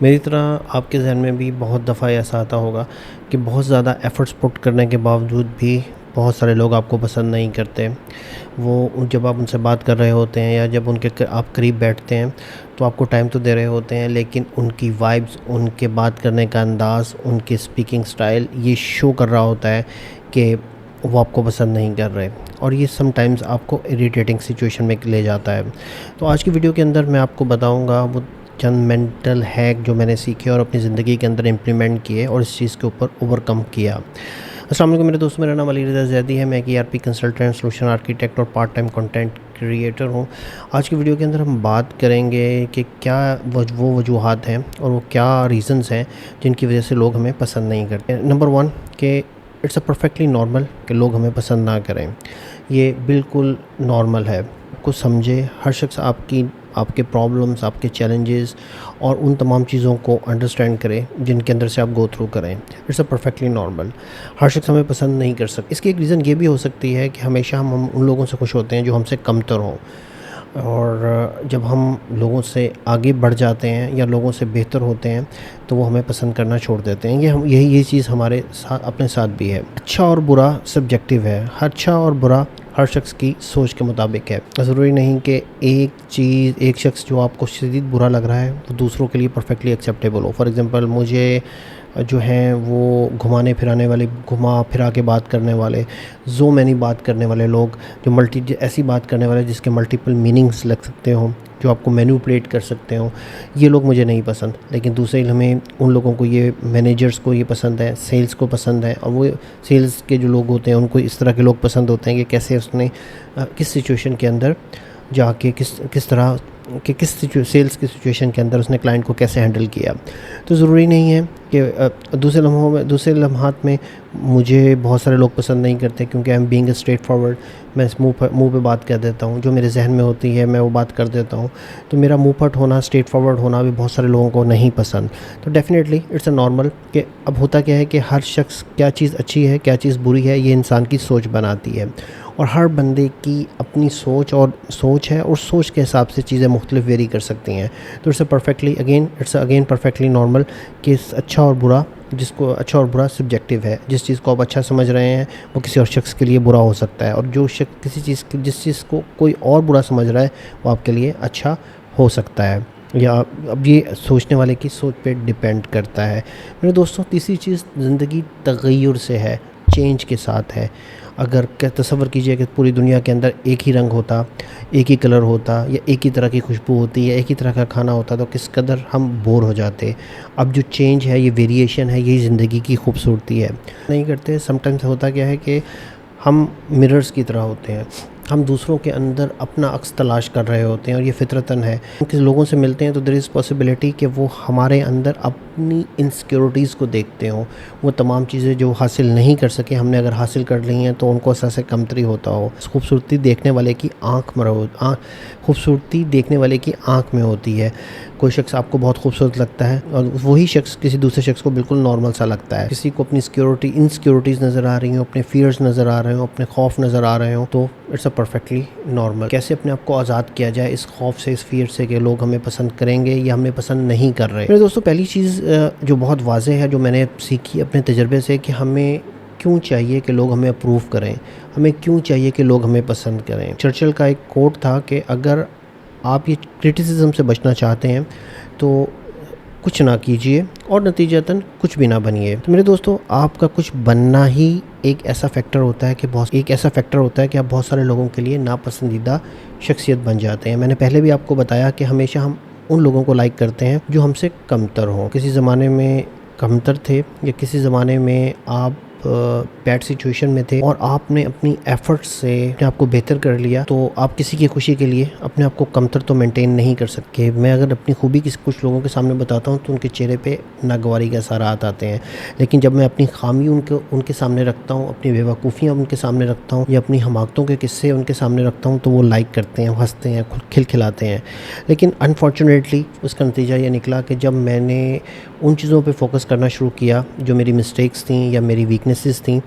میری طرح آپ کے ذہن میں بھی بہت دفعہ ایسا آتا ہوگا کہ بہت زیادہ ایفرٹس پٹ کرنے کے باوجود بھی بہت سارے لوگ آپ کو پسند نہیں کرتے۔ وہ جب آپ ان سے بات کر رہے ہوتے ہیں یا جب ان کے آپ قریب بیٹھتے ہیں تو آپ کو ٹائم تو دے رہے ہوتے ہیں، لیکن ان کی وائبز، ان کے بات کرنے کا انداز، ان کے اسپیکنگ سٹائل یہ شو کر رہا ہوتا ہے کہ وہ آپ کو پسند نہیں کر رہے، اور یہ سم ٹائمز آپ کو اریٹیٹنگ سچویشن میں لے جاتا ہے۔ تو آج کی ویڈیو کے اندر میں آپ کو بتاؤں گا وہ چند مینٹل ہیک جو میں نے سیکھے اور اپنی زندگی کے اندر امپلیمنٹ کیے اور اس چیز کے اوپر اوور کم کیا۔ السلام علیکم میرے دوست، میرا نام علی رضا زیدی ہے، میں ایک ERP کنسلٹنٹ، سولوشن آرکیٹیکٹ اور پارٹ ٹائم کنٹینٹ کریٹر ہوں۔ آج کی ویڈیو کے اندر ہم بات کریں گے کہ کیا وہ وجوہات ہیں اور وہ کیا ریزنز ہیں جن کی وجہ سے لوگ ہمیں پسند نہیں کرتے۔ نمبر 1 کہ اٹس اے پرفیکٹلی نارمل کہ لوگ ہمیں پسند نہ کریں، یہ بالکل نارمل ہے۔ کو سمجھے، ہر شخص آپ کے پرابلمز، آپ کے چیلنجز اور ان تمام چیزوں کو انڈرسٹینڈ کرے جن کے اندر سے آپ گو تھرو کریں۔ It's a perfectly normal. ہر شخص ہمیں پسند نہیں کر سکتا۔ اس کی ایک ریزن یہ بھی ہو سکتی ہے کہ ہمیشہ ہم ان لوگوں سے خوش ہوتے ہیں جو ہم سے کمتر ہوں، اور جب ہم لوگوں سے آگے بڑھ جاتے ہیں یا لوگوں سے بہتر ہوتے ہیں تو وہ ہمیں پسند کرنا چھوڑ دیتے ہیں۔ یہ چیز ہمارے ساتھ اپنے ساتھ بھی ہے۔ اچھا اور برا سبجیکٹیو ہے، اچھا اور برا ہر شخص کی سوچ کے مطابق ہے۔ ضروری نہیں کہ ایک شخص جو آپ کو شدید برا لگ رہا ہے وہ دوسروں کے لیے perfectly acceptable who. For example مجھے جو ہیں وہ گھمانے پھرانے والے، گھما پھرا کے بات کرنے والے، زو مینی بات کرنے والے لوگ، جو ایسی بات کرنے والے جس کے ملٹیپل میننگز لگ سکتے ہوں، جو آپ کو مینیپولیٹ کر سکتے ہوں، یہ لوگ مجھے نہیں پسند۔ لیکن دوسرے ہمیں ان لوگوں کو، یہ مینیجرز کو یہ پسند ہے، سیلز کو پسند ہے، اور وہ سیلز کے جو لوگ ہوتے ہیں ان کو اس طرح کے لوگ پسند ہوتے ہیں کہ کیسے اس نے کس سچویشن کے اندر جا کے کس طرح کہ سیلز کی سچویشن کے اندر اس نے کلائنٹ کو کیسے ہینڈل کیا۔ تو ضروری نہیں ہے کہ دوسرے لمحات میں مجھے بہت سارے لوگ پسند نہیں کرتے کیونکہ I am being a straight forward, میں منہ پہ بات کر دیتا ہوں، جو میرے ذہن میں ہوتی ہے میں وہ بات کر دیتا ہوں۔ تو میرا منہ پھٹ ہونا، اسٹریٹ فارورڈ ہونا بھی بہت سارے لوگوں کو نہیں پسند۔ تو ڈیفینیٹلی اٹس اے نارمل کہ اب ہوتا کیا ہے کہ ہر شخص کیا چیز اچھی ہے، کیا چیز بری ہے، یہ انسان کی سوچ بناتی ہے، اور ہر بندے کی اپنی سوچ ہے، اور سوچ کے حساب سے چیزیں مختلف ویری کر سکتی ہیں۔ تو اٹس اگین پرفیکٹلی نارمل کہ اچھا اور برا سبجیکٹیو ہے۔ جس چیز کو آپ اچھا سمجھ رہے ہیں وہ کسی اور شخص کے لیے برا ہو سکتا ہے، اور جو شخص جس چیز کو کوئی اور برا سمجھ رہا ہے وہ آپ کے لیے اچھا ہو سکتا ہے، یا اب یہ سوچنے والے کی سوچ پہ ڈیپینڈ کرتا ہے۔ میرے دوستوں، تیسری چیز زندگی تغیر سے ہے، چینج کے ساتھ ہے۔ اگر تصور کیجئے کہ پوری دنیا کے اندر ایک ہی رنگ ہوتا، ایک ہی کلر ہوتا، یا ایک ہی طرح کی خوشبو ہوتی، یا ایک ہی طرح کا کھانا ہوتا تو کس قدر ہم بور ہو جاتے۔ اب جو چینج ہے، یہ ویریشن ہے، یہی زندگی کی خوبصورتی ہے۔ نہیں کرتے، سم ٹائمز ہوتا کیا ہے کہ ہم مررز کی طرح ہوتے ہیں، ہم دوسروں کے اندر اپنا عکس تلاش کر رہے ہوتے ہیں، اور یہ فطرتاً ہے۔ کسی لوگوں سے ملتے ہیں تو دیر از پاسبلٹی کہ وہ ہمارے اندر اپنی انسیکیورٹیز کو دیکھتے ہوں، وہ تمام چیزیں جو حاصل نہیں کر سکے ہم نے اگر حاصل کر لی ہیں تو ان کو احساس کمتری ہوتا ہو۔ خوبصورتی دیکھنے والے کی آنکھ میں ہوتی ہے۔ کوئی شخص آپ کو بہت خوبصورت لگتا ہے اور وہی شخص کسی دوسرے شخص کو بالکل نارمل سا لگتا ہے۔ کسی کو اپنی انسیکیورٹیز نظر آ رہی ہوں، اپنے فیئرز نظر آ رہے ہوں، اپنے خوف نظر آ رہے ہوں، تو اٹس اے پرفیکٹلی نارمل۔ کیسے اپنے آپ کو آزاد کیا جائے اس خوف سے، اس فیئر سے کہ لوگ ہمیں پسند کریں گے یا ہمیں پسند نہیں کر رہے۔ میرے دوستوں، پہلی چیز جو بہت واضح ہے، جو میں نے سیکھی اپنے تجربے سے، کہ ہمیں کیوں چاہیے کہ لوگ ہمیں اپروو کریں، ہمیں کیوں چاہیے کہ لوگ ہمیں پسند کریں۔ چرچل کا ایک کوٹ تھا کہ اگر آپ یہ کرٹیسزم سے بچنا چاہتے ہیں تو کچھ نہ کیجیے اور نتیجتاً کچھ بھی نہ بنیے۔ تو میرے دوستو، آپ کا کچھ بننا ہی ایک ایسا فیکٹر ہوتا ہے کہ آپ بہت سارے لوگوں کے لیے ناپسندیدہ شخصیت بن جاتے ہیں۔ میں نے پہلے بھی آپ کو بتایا کہ ہمیشہ ہم ان لوگوں کو لائک کرتے ہیں جو ہم سے کمتر ہوں۔ کسی زمانے میں کمتر تھے، یا کسی زمانے میں آپ بیڈ سچویشن میں تھے اور آپ نے اپنی ایفرٹس سے اپنے آپ کو بہتر کر لیا، تو آپ کسی کی خوشی کے لیے اپنے آپ کو کمتر تو مینٹین نہیں کر سکتے۔ میں اگر اپنی خوبی کچھ لوگوں کے سامنے بتاتا ہوں تو ان کے چہرے پہ ناگواری کے اثرات آتے ہیں، لیکن جب میں اپنی خامی ان کے سامنے رکھتا ہوں، اپنی بیوقوفیاں ان کے سامنے رکھتا ہوں، یا اپنی حماقتوں کے قصے ان کے سامنے رکھتا ہوں، تو وہ لائک کرتے ہیں، ہنستے ہیں، کھلکھلاتے ہیں۔ لیکن انفارچونیٹلی اس کا نتیجہ یہ نکلا کہ جب میں نے ان چیزوں پہ فوکس کرنا شروع کیا جو میری مسٹیکس تھیں یا میری ویکنیس ویکنیسز تھیں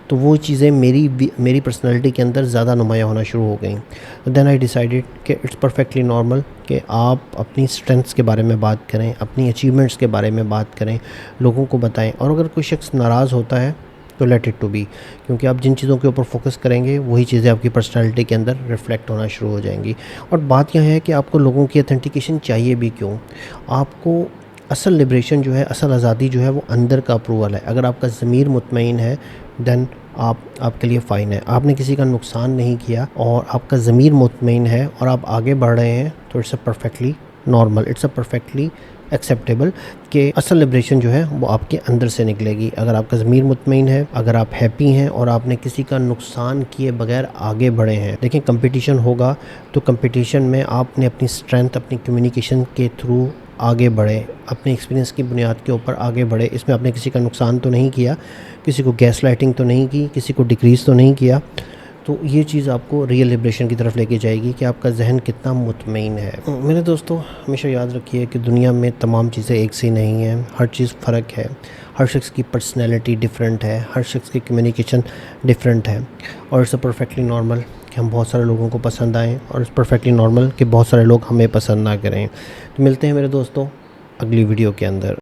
تو وہ چیزیں میری پرسنالٹی کے اندر زیادہ نمایاں ہونا شروع ہو گئیں. دین آئی ڈیسائیڈیڈ کہ اٹس پرفیکٹلی نارمل کہ آپ اپنی اسٹرینتھس کے بارے میں بات کریں, اپنی اچیومنٹس کے بارے میں بات کریں, لوگوں کو بتائیں. اور اگر کوئی شخص ناراض ہوتا ہے تو لیٹ اٹ ٹو بی, کیونکہ آپ جن چیزوں کے اوپر فوکس کریں گے وہی چیزیں آپ کی پرسنالٹی کے اندر ریفلیکٹ ہونا شروع ہو جائیں گی. اور بات یہ ہے کہ آپ کو لوگوں کی اتھینٹیکیشن چاہیے بھی کیوں. آپ کو اصل لبریشن جو ہے, اصل آزادی جو ہے وہ اندر کا اپروول ہے. اگر آپ کا ضمیر مطمئن ہے دین آپ کے لیے فائن ہے. آپ نے کسی کا نقصان نہیں کیا اور آپ کا ضمیر مطمئن ہے اور آپ آگے بڑھ رہے ہیں تو it's a perfectly normal, it's a perfectly acceptable کہ اصل لبریشن جو ہے وہ آپ کے اندر سے نکلے گی. اگر آپ کا ضمیر مطمئن ہے, اگر آپ ہیپی ہیں اور آپ نے کسی کا نقصان کیے بغیر آگے بڑھے ہیں. دیکھیں کمپٹیشن ہوگا تو کمپٹیشن میں آپ نے اپنی اسٹرینتھ, اپنی کمیونیکیشن کے تھرو آگے بڑھے, اپنے ایکسپیرینس کی بنیاد کے اوپر آگے بڑھے. اس میں آپ نے کسی کا نقصان تو نہیں کیا, کسی کو گیس لائٹنگ تو نہیں کی, کسی کو ڈکریز تو نہیں کیا. تو یہ چیز آپ کو ریئل لبریشن کی طرف لے کے جائے گی کہ آپ کا ذہن کتنا مطمئن ہے. میرے دوستو ہمیشہ یاد رکھیے کہ دنیا میں تمام چیزیں ایک سی نہیں ہیں, ہر چیز فرق ہے. ہر شخص کی پرسنالٹی ڈیفرنٹ ہے, ہر شخص کی کمیونیکیشن ڈیفرنٹ ہے. اور اٹس اے پرفیکٹلی نارمل کہ ہم بہت سارے لوگوں کو پسند آئیں, اور اٹس پرفیکٹلی نارمل کہ بہت سارے لوگ ہمیں پسند نہ کریں. تو ملتے ہیں میرے دوستوں اگلی ویڈیو کے اندر.